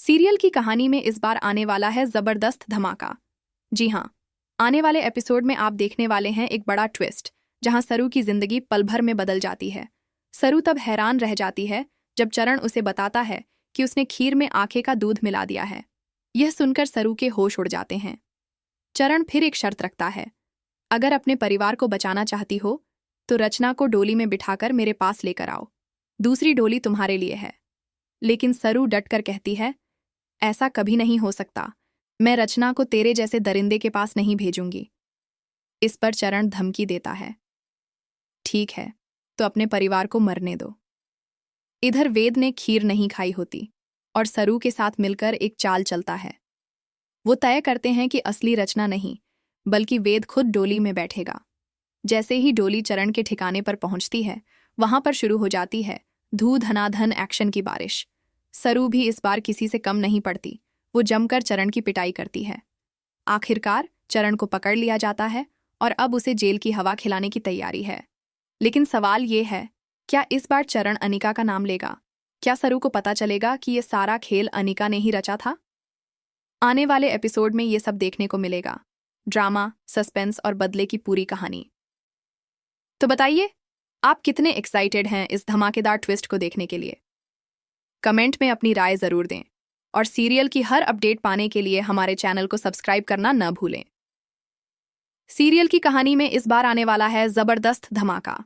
Serial की कहानी में इस बार आने वाला है जबरदस्त धमाका। जी हाँ, आने वाले एपिसोड में आप देखने वाले हैं एक बड़ा ट्विस्ट, जहां सरू की जिंदगी पल भर में बदल जाती है। सरू तब हैरान रह जाती है जब चरण उसे बताता है कि उसने खीर में आखे का दूध मिला दिया है। यह सुनकर सरू के होश उड़ जाते हैं। चरण फिर एक शर्त रखता है, अगर अपने परिवार को बचाना चाहती हो तो रचना को डोली में बिठाकर मेरे पास लेकर आओ। दूसरी डोली तुम्हारे लिए है। लेकिन सरू डटकर कहती है, ऐसा कभी नहीं हो सकता। मैं रचना को तेरे जैसे दरिंदे के पास नहीं भेजूंगी। इस पर चरण धमकी देता है, ठीक है, तो अपने परिवार को मरने दो। इधर वेद ने खीर नहीं खाई होती और सरू के साथ मिलकर एक चाल चलता है। वो तय करते हैं कि असली रचना नहीं, बल्कि वेद खुद डोली में बैठेगा। जैसे ही डोली चरण के ठिकाने पर पहुंचती है, वहां पर शुरू हो जाती है धू धनाधन एक्शन की बारिश। सरू भी इस बार किसी से कम नहीं पड़ती। वो जमकर चरण की पिटाई करती है। आखिरकार चरण को पकड़ लिया जाता है और अब उसे जेल की हवा खिलाने की तैयारी है। लेकिन सवाल ये है, क्या इस बार चरण अनिका का नाम लेगा? क्या सरू को पता चलेगा कि ये सारा खेल अनिका ने ही रचा था? आने वाले एपिसोड में ये सब देखने को मिलेगा। ड्रामा, सस्पेंस और बदले की पूरी कहानी। तो बताइए, आप कितने एक्साइटेड हैं इस धमाकेदार ट्विस्ट को देखने के लिए? कमेंट में अपनी राय जरूर दें और सीरियल की हर अपडेट पाने के लिए हमारे चैनल को सब्सक्राइब करना न भूलें। सीरियल की कहानी में इस बार आने वाला है जबरदस्त धमाका।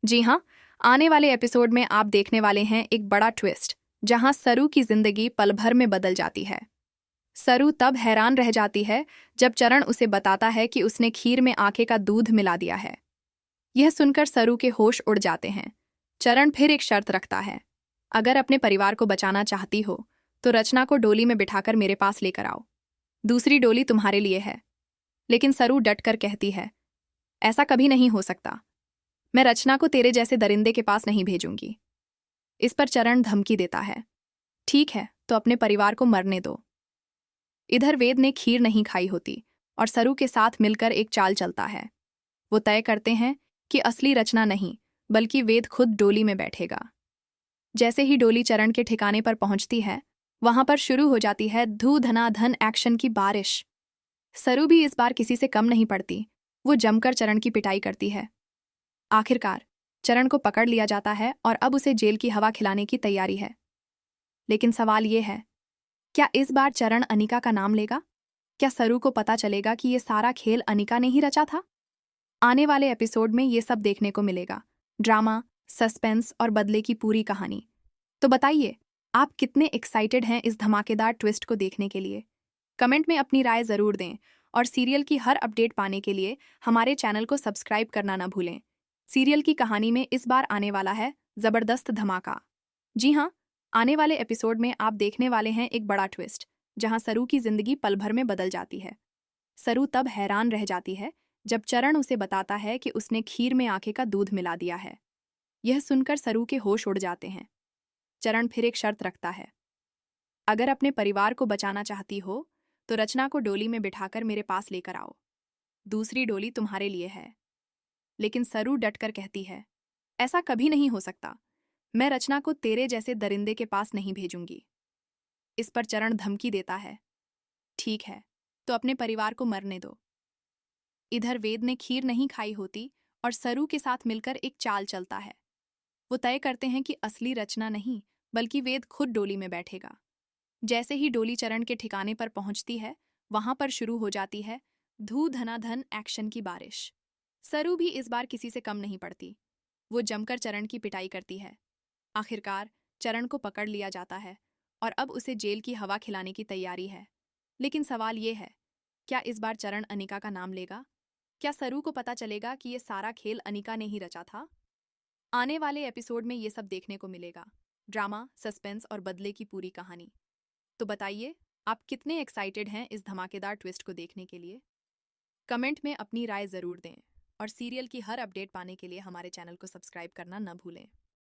जी हाँ, आने वाले एपिसोड में आप देखने वाले हैं एक बड़ा ट्विस्ट, जहां सरू की जिंदगी पल भर में बदल जाती है। सरू तब हैरान रह जाती है जब चरण उसे बताता है कि उसने खीर में आखे का दूध मिला दिया है। यह सुनकर सरू के होश उड़ जाते हैं। चरण फिर एक शर्त रखता है, अगर अपने परिवार को बचाना चाहती हो तो रचना को डोली में बिठाकर मेरे पास लेकर आओ। दूसरी डोली तुम्हारे लिए है। लेकिन सरू डटकर कहती है, ऐसा कभी नहीं हो सकता। मैं रचना को तेरे जैसे दरिंदे के पास नहीं भेजूंगी। इस पर चरण धमकी देता है, ठीक है, तो अपने परिवार को मरने दो। इधर वेद ने खीर नहीं खाई होती और सरू के साथ मिलकर एक चाल चलता है। वो तय करते हैं कि असली रचना नहीं, बल्कि वेद खुद डोली में बैठेगा। जैसे ही डोली चरण के ठिकाने पर पहुंचती है, वहां पर शुरू हो जाती है धू धनाधन एक्शन की बारिश। सरू भी इस बार किसी से कम नहीं पड़ती। वो जमकर चरण की पिटाई करती है। आखिरकार चरण को पकड़ लिया जाता है और अब उसे जेल की हवा खिलाने की तैयारी है। लेकिन सवाल ये है, क्या इस बार चरण अनिका का नाम लेगा? क्या सरू को पता चलेगा कि ये सारा खेल अनिका ने ही रचा था? आने वाले एपिसोड में ये सब देखने को मिलेगा। ड्रामा, सस्पेंस और बदले की पूरी कहानी। तो बताइए, आप कितने एक्साइटेड हैं इस धमाकेदार ट्विस्ट को देखने के लिए? कमेंट में अपनी राय जरूर दें और सीरियल की हर अपडेट पाने के लिए हमारे चैनल को सब्सक्राइब करना न भूलें। सीरियल की कहानी में इस बार आने वाला है जबरदस्त धमाका। जी हाँ, आने वाले एपिसोड में आप देखने वाले हैं एक बड़ा ट्विस्ट, जहां सरू की जिंदगी पल भर में बदल जाती है। सरू तब हैरान रह जाती है जब चरण उसे बताता है कि उसने खीर में आखे का दूध मिला दिया है। यह सुनकर सरू के होश उड़ जाते हैं। चरण फिर एक शर्त रखता है, अगर अपने परिवार को बचाना चाहती हो तो रचना को डोली में बिठाकर मेरे पास लेकर आओ। दूसरी डोली तुम्हारे लिए है। लेकिन सरू डटकर कहती है, ऐसा कभी नहीं हो सकता। मैं रचना को तेरे जैसे दरिंदे के पास नहीं भेजूंगी। इस पर चरण धमकी देता है, ठीक है, तो अपने परिवार को मरने दो। इधर वेद ने खीर नहीं खाई होती और सरू के साथ मिलकर एक चाल चलता है। वो तय करते हैं कि असली रचना नहीं, बल्कि वेद खुद डोली में बैठेगा। जैसे ही डोली चरण के ठिकाने पर पहुंचती है, वहां पर शुरू हो जाती है धू धनाधन एक्शन की बारिश। सरू भी इस बार किसी से कम नहीं पड़ती। वो जमकर चरण की पिटाई करती है। आखिरकार चरण को पकड़ लिया जाता है और अब उसे जेल की हवा खिलाने की तैयारी है। लेकिन सवाल ये है, क्या इस बार चरण अनिका का नाम लेगा? क्या सरू को पता चलेगा कि ये सारा खेल अनिका ने ही रचा था? आने वाले एपिसोड में ये सब देखने को मिलेगा। ड्रामा, सस्पेंस और बदले की पूरी कहानी। तो बताइए, आप कितने एक्साइटेड हैं इस धमाकेदार ट्विस्ट को देखने के लिए? कमेंट में अपनी राय जरूर दें और सीरियल की हर अपडेट पाने के लिए हमारे चैनल को सब्सक्राइब करना न भूलें।